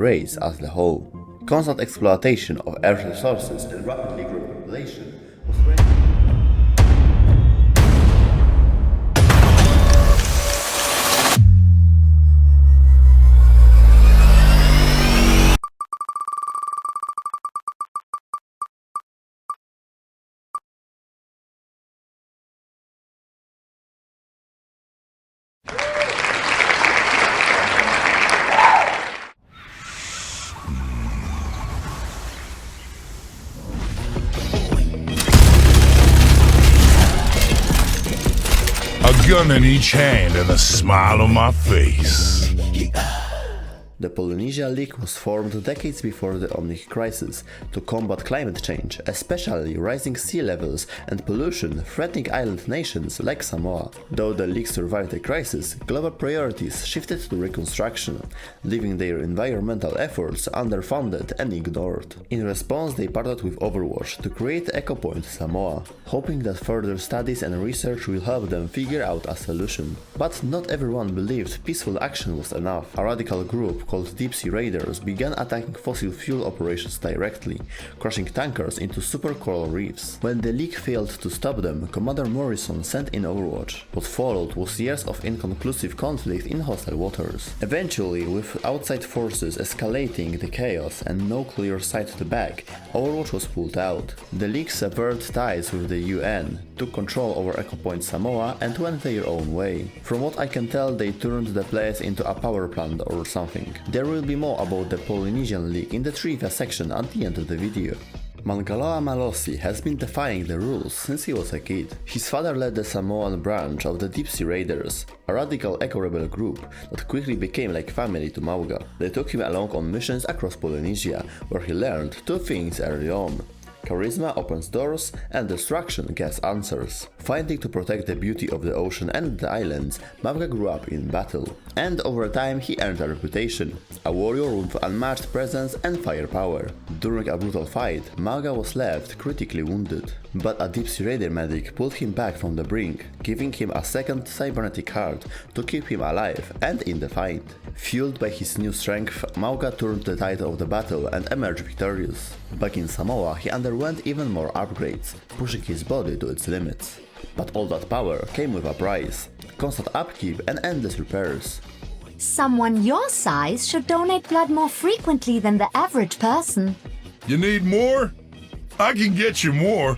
race as the whole. Constant exploitation of Earth's resources and rapidly growing population was A gun in each hand and a smile on my face. The Polynesia League was formed decades before the Omnic crisis to combat climate change, especially rising sea levels and pollution threatening island nations like Samoa. Though the League survived the crisis, global priorities shifted to reconstruction, leaving their environmental efforts underfunded and ignored. In response, they partnered with Overwatch to create Echo Point Samoa, hoping that further studies and research will help them figure out a solution. But not everyone believed peaceful action was enough. A radical group called DeepSea Raiders began attacking fossil fuel operations directly, crashing tankers into super coral reefs. When the League failed to stop them, Commander Morrison sent in Overwatch. What followed was years of inconclusive conflict in hostile waters. Eventually, with outside forces escalating the chaos and no clear side to back, Overwatch was pulled out. The League severed ties with the UN, took control over Echo Point Samoa and went their own way. From what I can tell, they turned the place into a power plant or something. There will be more about the Polynesian League in the trivia section at the end of the video. Mangaloa Malosi has been defying the rules since he was a kid. His father led the Samoan branch of the DeepSea Raiders, a radical eco-rebel group that quickly became like family to MAUGA. They took him along on missions across Polynesia, where he learned two things early on. Charisma opens doors and destruction gets answers. Fighting to protect the beauty of the ocean and the islands, MAUGA grew up in battle. And over time he earned a reputation, a warrior with unmatched presence and firepower. During a brutal fight, MAUGA was left critically wounded, but a DeepSea Raider medic pulled him back from the brink, giving him a second cybernetic heart to keep him alive and in the fight. Fueled by his new strength, MAUGA turned the tide of the battle and emerged victorious. Back in Samoa, he underwent even more upgrades, pushing his body to its limits. But all that power came with a price: constant upkeep and endless repairs. Someone your size should donate blood more frequently than the average person. You need more? I can get you more.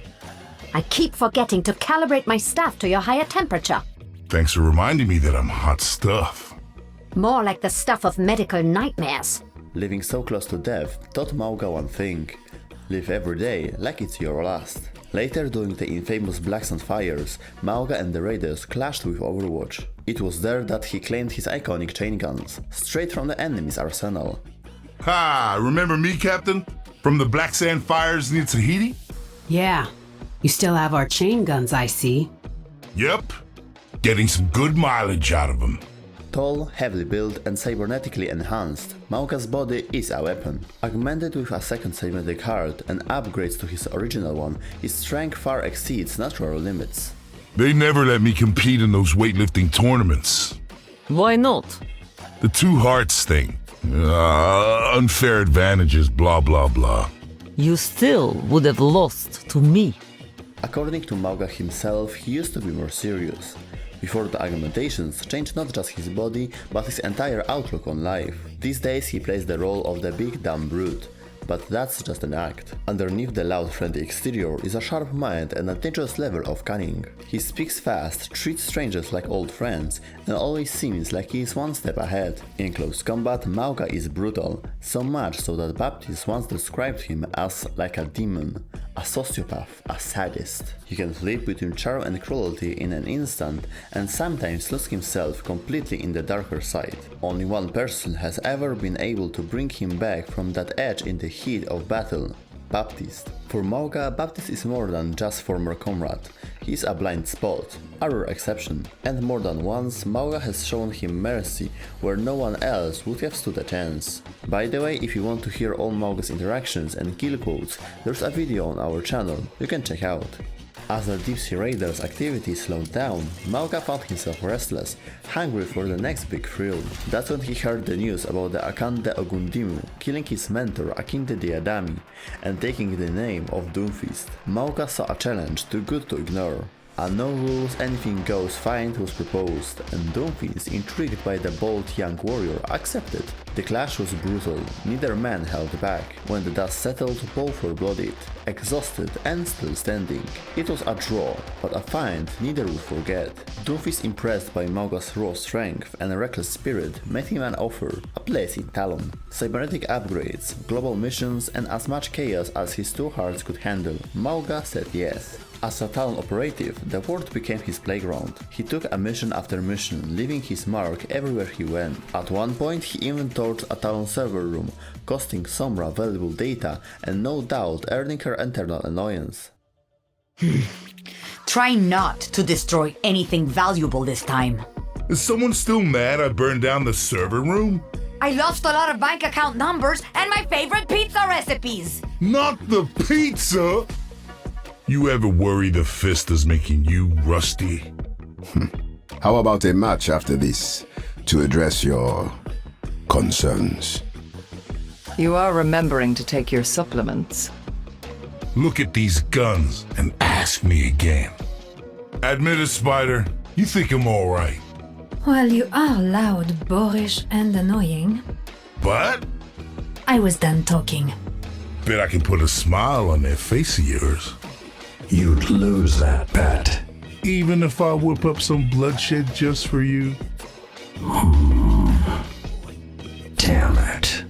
I keep forgetting to calibrate my staff to your higher temperature. Thanks for reminding me that I'm hot stuff. More like the stuff of medical nightmares. Living so close to death taught MAUGA one thing: live every day like it's your last. Later, during the infamous Black Sand Fires, MAUGA and the Raiders clashed with Overwatch. It was there that he claimed his iconic chain guns, straight from the enemy's arsenal. Ha! Remember me, Captain? From the Black Sand Fires near Tahiti? Yeah. You still have our chain guns, I see. Yep. Getting some good mileage out of them. Tall, heavily built and cybernetically enhanced, MAUGA's body is a weapon. Augmented with a second cybernetic heart and upgrades to his original one, his strength far exceeds natural limits. They never let me compete in those weightlifting tournaments. Why not? The two hearts thing. Unfair advantages, blah blah blah. You still would have lost to me. According to MAUGA himself, he used to be more serious. Before the augmentations changed not just his body, but his entire outlook on life. These days he plays the role of the big dumb brute. But that's just an act. Underneath the loud friendly exterior is a sharp mind and a dangerous level of cunning. He speaks fast, treats strangers like old friends, and always seems like he is one step ahead. In close combat, MAUGA is brutal, so much so that Baptiste once described him as like a demon, a sociopath, a sadist. He can flip between charm and cruelty in an instant, and sometimes lose himself completely in the darker side. Only one person has ever been able to bring him back from that edge in the heat of battle: Baptiste. For MAUGA, Baptiste is more than just former comrade. He is a blind spot, a rare exception, and more than once MAUGA has shown him mercy where no one else would have stood a chance. By the way, if you want to hear all MAUGA's interactions and kill quotes, there's a video on our channel you can check out. As the DeepSea Raiders' activity slowed down, MAUGA found himself restless, hungry for the next big thrill. That's when he heard the news about the Akande Ogundimu killing his mentor Akinde Diadami and taking the name of Doomfist. MAUGA saw a challenge too good to ignore. A no rules anything goes fight was proposed, and Doomfist, intrigued by the bold young warrior, accepted. The clash was brutal, neither man held back. When the dust settled, both were bloodied, exhausted and still standing. It was a draw, but a fight neither would forget. Doomfist, impressed by MAUGA's raw strength and reckless spirit, made him an offer, a place in Talon. Cybernetic upgrades, global missions and as much chaos as his two hearts could handle. MAUGA said yes. As a Talon operative, the world became his playground. He took a mission after mission, leaving his mark everywhere he went. At one point, he inventoried a Talon server room, costing Sombra valuable data and no doubt earning her eternal annoyance. Try not to destroy anything valuable this time. Is someone still mad I burned down the server room? I lost a lot of bank account numbers and my favorite pizza recipes. Not the pizza! You ever worry the fist is making you rusty? How about a match after this to address your concerns? You are remembering to take your supplements. Look at these guns and ask me again. Admit it, Spider. You think I'm alright. Well, you are loud, boorish, and annoying. But I was done talking. bet I can put a smile on that face of yours. You'd lose that bet. Even if I whip up some bloodshed just for you? Damn it.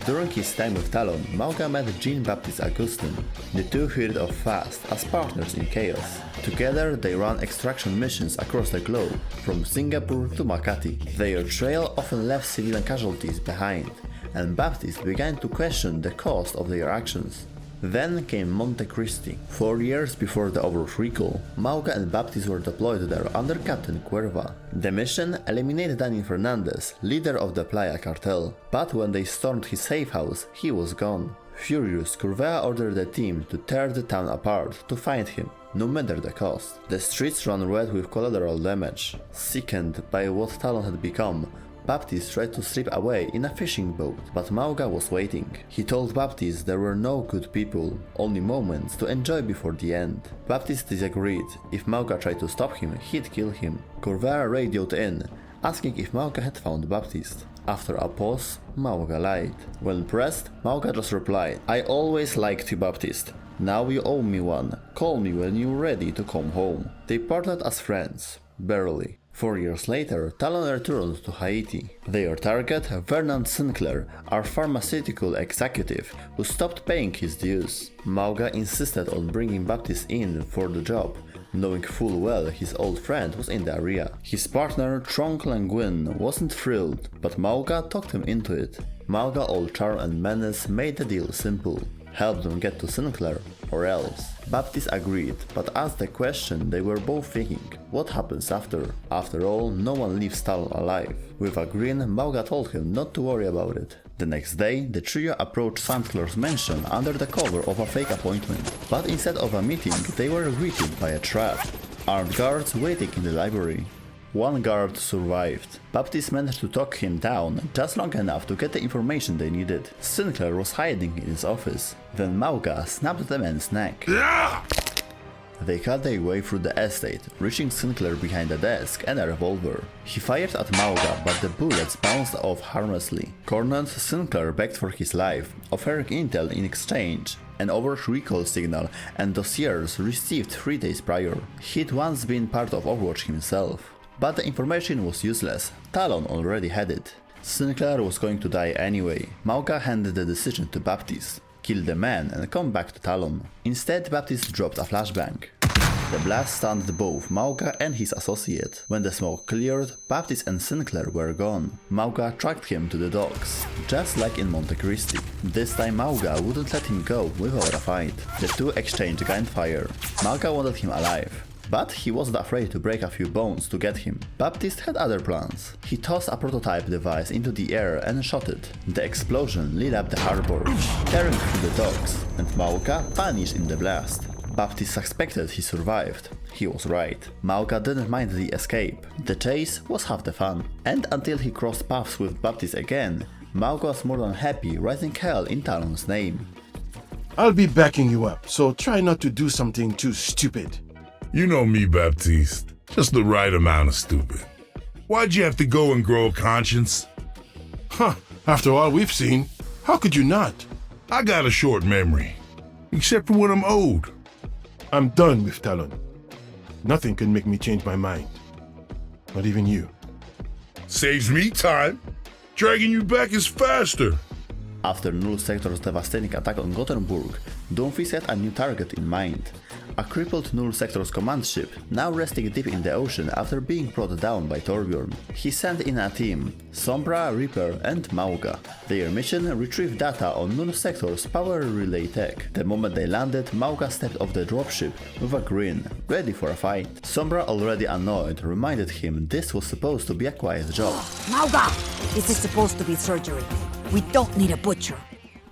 During his time with Talon, MAUGA met Jean-Baptiste Augustin. The two hit it off fast as partners in chaos. Together they ran extraction missions across the globe, from Singapore to Makati. Their trail often left civilian casualties behind, and Baptiste began to question the cost of their actions. Then came Monte Cristi. 4 years before the Overwatch recall, MAUGA and Baptiste were deployed there under Captain Cuerva. The mission eliminated Daniel Fernandez, leader of the Playa cartel, but when they stormed his safe house, he was gone. Furious, Cuerva ordered the team to tear the town apart to find him, no matter the cost. The streets ran red with collateral damage. Sickened by what Talon had become, Baptiste tried to slip away in a fishing boat, but MAUGA was waiting. He told Baptiste there were no good people, only moments to enjoy before the end. Baptiste disagreed. If MAUGA tried to stop him, he'd kill him. Cuerva radioed in, asking if MAUGA had found Baptiste. After a pause, MAUGA lied. When pressed, MAUGA just replied, "I always liked you, Baptiste. Now you owe me one. Call me when you're ready to come home." They parted as friends. Barely. 4 years later, Talon returned to Haiti. Their target, Vernon Sinclair, a pharmaceutical executive who stopped paying his dues. MAUGA insisted on bringing Baptiste in for the job, knowing full well his old friend was in the area. His partner, Trong Languin, wasn't thrilled, but MAUGA talked him into it. MAUGA, all charm and menace, made the deal simple. Help them get to Sinclair, or else. Baptiste agreed, but asked the question they were both thinking: what happens after? After all, no one leaves Talon alive. With a grin, MAUGA told him not to worry about it. The next day, the trio approached Sinclair's mansion under the cover of a fake appointment. But instead of a meeting, they were greeted by a trap. Armed guards waiting in the library. One guard survived. Baptiste managed to talk him down just long enough to get the information they needed. Sinclair was hiding in his office. Then MAUGA snapped the man's neck. They cut their way through the estate, reaching Sinclair behind a desk and a revolver. He fired at MAUGA, but the bullets bounced off harmlessly. Cornered, Sinclair begged for his life, offering intel in exchange. An Overwatch recall signal and dossiers received 3 days prior. He'd once been part of Overwatch himself. But the information was useless. Talon already had it. Sinclair was going to die anyway. MAUGA handed the decision to Baptiste. Kill the man and come back to Talon. Instead, Baptiste dropped a flashbang. The blast stunned both MAUGA and his associate. When the smoke cleared, Baptiste and Sinclair were gone. MAUGA tracked him to the docks, just like in Monte Cristi. This time MAUGA wouldn't let him go without a fight. The two exchanged gunfire. MAUGA wanted him alive, but he wasn't afraid to break a few bones to get him. Baptiste had other plans. He tossed a prototype device into the air and shot it. The explosion lit up the harbor, tearing through the docks, and MAUGA vanished in the blast. Baptiste suspected he survived. He was right. MAUGA didn't mind the escape. The chase was half the fun. And until he crossed paths with Baptiste again, MAUGA was more than happy rising hell in Talon's name. I'll be backing you up, so try not to do something too stupid. You know me, Baptiste. Just the right amount of stupid. Why'd you have to go and grow a conscience? Huh, after all we've seen, how could you not? I got a short memory. Except for what I'm owed. I'm done with Talon. Nothing can make me change my mind. Not even you. Saves me time. Dragging you back is faster. After Null Sector's devastating attack on Gothenburg, Doomfist had a new target in mind. A crippled Null Sector's command ship, now resting deep in the ocean after being brought down by Torbjorn. He sent in a team, Sombra, Reaper and MAUGA. Their mission: retrieve data on Null Sector's power relay tech. The moment they landed, MAUGA stepped off the dropship with a grin, ready for a fight. Sombra, already annoyed, reminded him this was supposed to be a quiet job. MAUGA, this is supposed to be surgery. We don't need a butcher.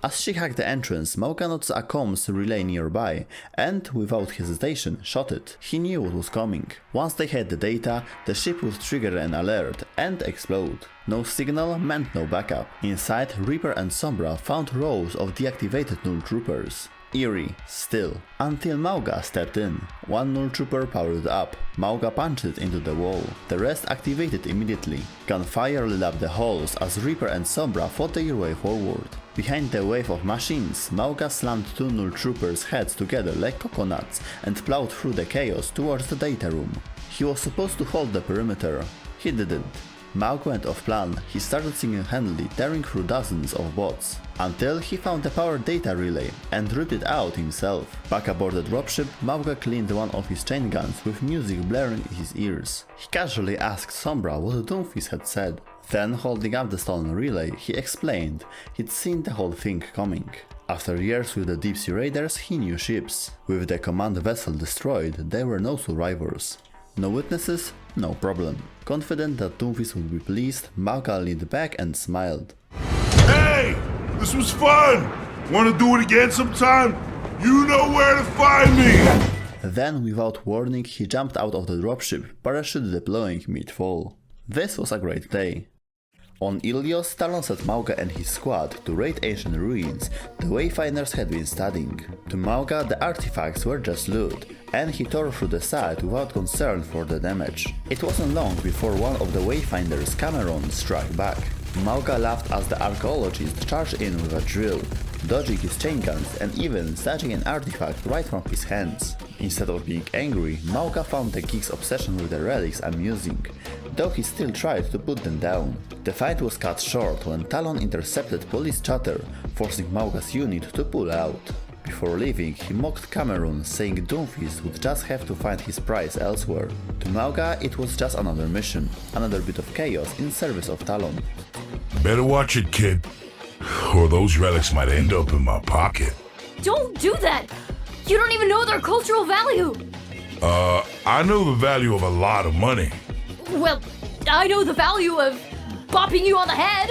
As she hacked the entrance, MAUGA noticed a comms relay nearby and, without hesitation, shot it. He knew what was coming. Once they had the data, the ship would trigger an alert and explode. No signal meant no backup. Inside, Reaper and Sombra found rows of deactivated Null troopers. Eerie, still, until MAUGA stepped in. One Null trooper powered up. MAUGA punched it into the wall. The rest activated immediately. Gunfire lit up the halls as Reaper and Sombra fought their way forward. Behind the wave of machines, MAUGA slammed two Null troopers' heads together like coconuts and plowed through the chaos towards the data room. He was supposed to hold the perimeter. He didn't. MAUGA went off plan. He started single-handedly tearing through dozens of bots, until he found the power data relay and ripped it out himself. Back aboard the dropship, MAUGA cleaned one of his chain guns with music blaring in his ears. He casually asked Sombra what Doomfist had said. Then, holding up the stolen relay, he explained he'd seen the whole thing coming. After years with the DeepSea Raiders, he knew ships. With the command vessel destroyed, there were no survivors. No witnesses? No problem. Confident that Doomfist would be pleased, MAUGA leaned back and smiled. Hey! This was fun! Wanna do it again sometime? You know where to find me! Then, without warning, he jumped out of the dropship, parachute deploying mid-fall. This was a great day. On Ilios, Talon sent MAUGA and his squad to raid ancient ruins the Wayfinders had been studying. To MAUGA, the artifacts were just loot, and he tore through the site without concern for the damage. It wasn't long before one of the Wayfinders' Camerons struck back. MAUGA laughed as the archaeologist charged in with a drill, dodging his chain guns and even snatching an artifact right from his hands. Instead of being angry, MAUGA found the geek's obsession with the relics amusing, though he still tried to put them down. The fight was cut short when Talon intercepted police chatter, forcing MAUGA's unit to pull out. Before leaving, he mocked Cameron, saying Doomfist would just have to find his prize elsewhere. To MAUGA, it was just another mission, another bit of chaos in service of Talon. Better watch it, kid, or those relics might end up in my pocket. Don't do that! You don't even know their cultural value! I know the value of a lot of money. Well, I know the value of bopping you on the head!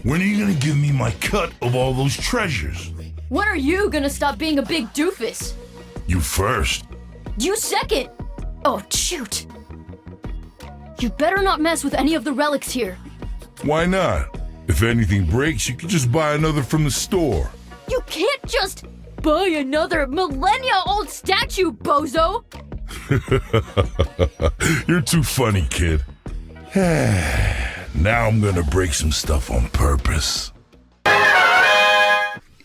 When are you gonna give me my cut of all those treasures? When are you gonna stop being a big doofus? You first. You second! Oh, shoot! You better not mess with any of the relics here. Why not? If anything breaks, you can just buy another from the store. You can't just buy another millennia-old statue, bozo! You're too funny, kid. Now I'm gonna break some stuff on purpose.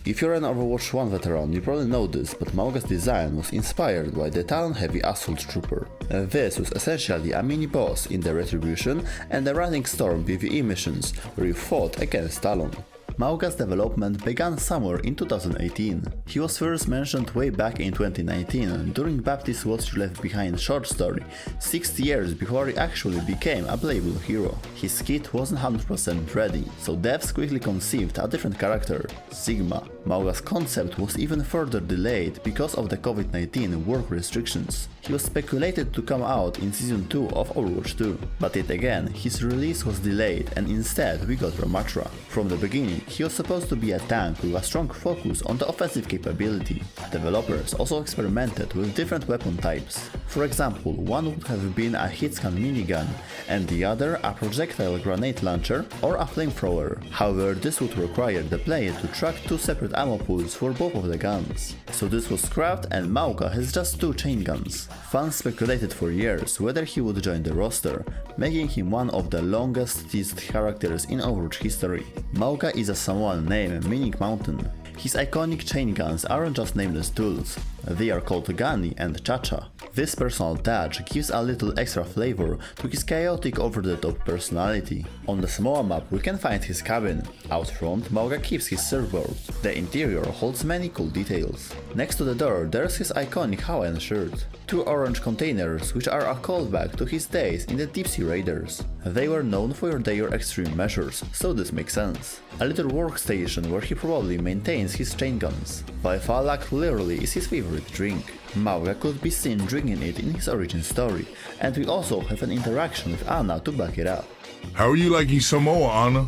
If you're an Overwatch 1 veteran, you probably know this, but MAUGA's design was inspired by the Talon Heavy Assault Trooper. This was essentially a mini-boss in the Retribution and the Running Storm PvE missions, where you fought against Talon. MAUGA's development began somewhere in 2018. He was first mentioned way back in 2019 during Baptiste's What You Left Behind short story, 6 years before he actually became a playable hero. His kit wasn't 100% ready, so devs quickly conceived a different character, Sigma. MAUGA's concept was even further delayed because of the COVID-19 work restrictions. He was speculated to come out in Season 2 of Overwatch 2, but yet again, his release was delayed and instead we got Ramatra. From the beginning, He was supposed to be a tank with a strong focus on the offensive capability. Developers also experimented with different weapon types. For example, one would have been a hitscan minigun, and the other a projectile grenade launcher or a flamethrower. However, this would require the player to track two separate ammo pools for both of the guns. So this was scrapped and MAUGA has just two chain guns. Fans speculated for years whether he would join the roster, making him one of the longest teased characters in Overwatch history. MAUGA is a Samoan name meaning mountain. His iconic chain guns aren't just nameless tools, they are called Gani and Cha-Cha. This personal touch gives a little extra flavor to his chaotic over-the-top personality. On the Samoa map we can find his cabin. Out front, MAUGA keeps his surfboard. The interior holds many cool details. Next to the door there's his iconic Hawaiian shirt. Two orange containers which are a callback to his days in the DeepSea Raiders. They were known for their extreme measures, so this makes sense. A little workstation where he probably maintains his chain guns. Vaifala clearly is his favorite drink. MAUGA could be seen drinking it in his origin story, and we also have an interaction with Anna to back it up. How are you liking Samoa, Anna?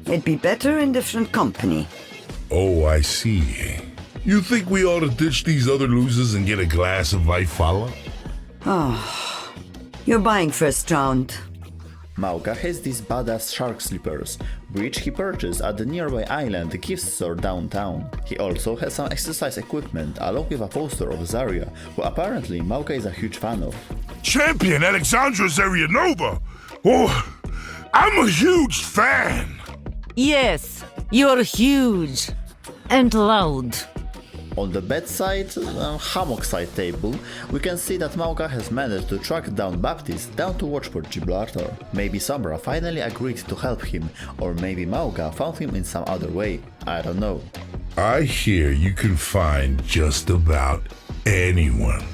It'd be better in different company. Oh, I see. You think we ought to ditch these other losers and get a glass of Vaifala? Oh, you're buying first round. MAUGA has these badass shark slippers, which he purchased at the nearby island gift store downtown. He also has some exercise equipment along with a poster of Zarya, who apparently MAUGA is a huge fan of. Champion Alexandra Zaryanova! Oh, I'm a huge fan! Yes, you're huge and loud. On the bedside, hammock side table, we can see that MAUGA has managed to track down Baptiste down to Watchport Gibraltar. Maybe Sombra finally agreed to help him, or maybe MAUGA found him in some other way, I don't know. I hear you can find just about anyone.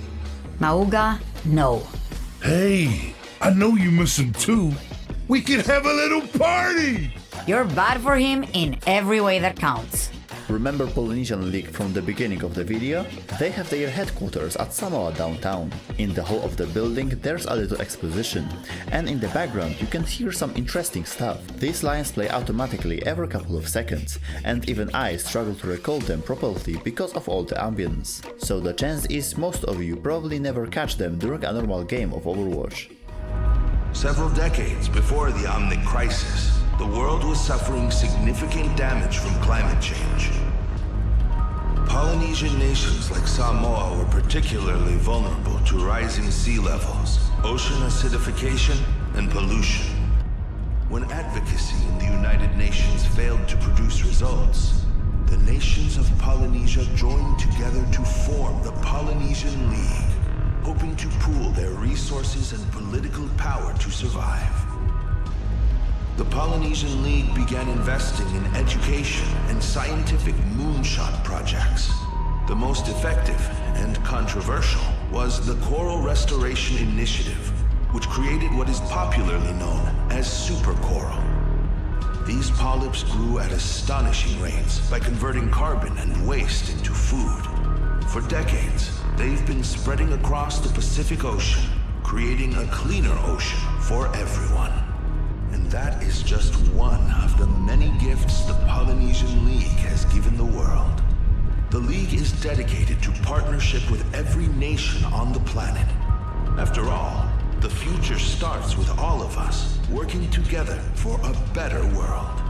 MAUGA, no. Hey, I know you miss him too. We can have a little party! You're bad for him in every way that counts. Remember Polynesian League from the beginning of the video? They have their headquarters at Samoa downtown. In the hall of the building there's a little exposition, and in the background you can hear some interesting stuff. These lines play automatically every couple of seconds, and even I struggle to recall them properly because of all the ambience. So the chance is most of you probably never catch them during a normal game of Overwatch. Several decades before the Omnic Crisis, the world was suffering significant damage from climate change. Polynesian nations like Samoa were particularly vulnerable to rising sea levels, ocean acidification, and pollution. When advocacy in the United Nations failed to produce results, the nations of Polynesia joined together to form the Polynesian League, hoping to pool their resources and political power to survive. The Polynesian League began investing in education and scientific moonshot projects. The most effective and controversial was the Coral Restoration Initiative, which created what is popularly known as super coral. These polyps grew at astonishing rates by converting carbon and waste into food. For decades, they've been spreading across the Pacific Ocean, creating a cleaner ocean for everyone. And that is just one of the many gifts the Polynesian League has given the world. The League is dedicated to partnership with every nation on the planet. After all, the future starts with all of us working together for a better world.